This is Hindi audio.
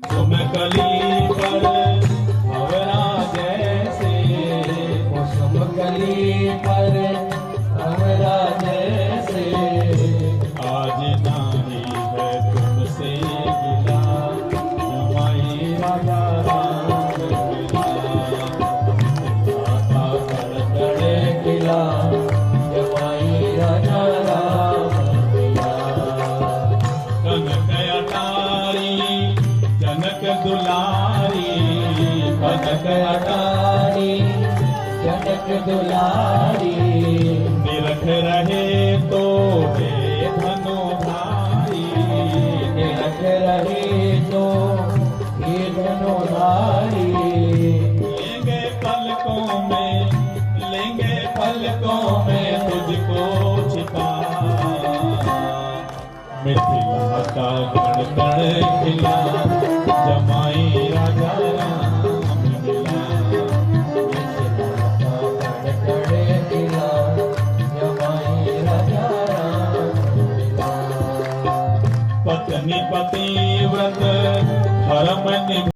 तुम कली पर भंवरा जैसे, कुसुम कली पर भंवरा जैसे, आज नारी है तुमसे गिला, जमाई राजा राम मिला। माता कड़कड़े खिला, जमाई राजा राम मिला। कनक अटारी जनक दुलारी, कनक अटारी जनक दुलारी, निरख रहे तो हे धनुधारी, निरख रहे तो हे धनुधारी। लेंगे पलकों में तुझको छिपा, मिथिला का गण गण खिला, जमाई राजा राम मिला। कड़कड़े खिला, जमाई राजा राम मिला। पत्नी पतिव्रत धर्म निभा,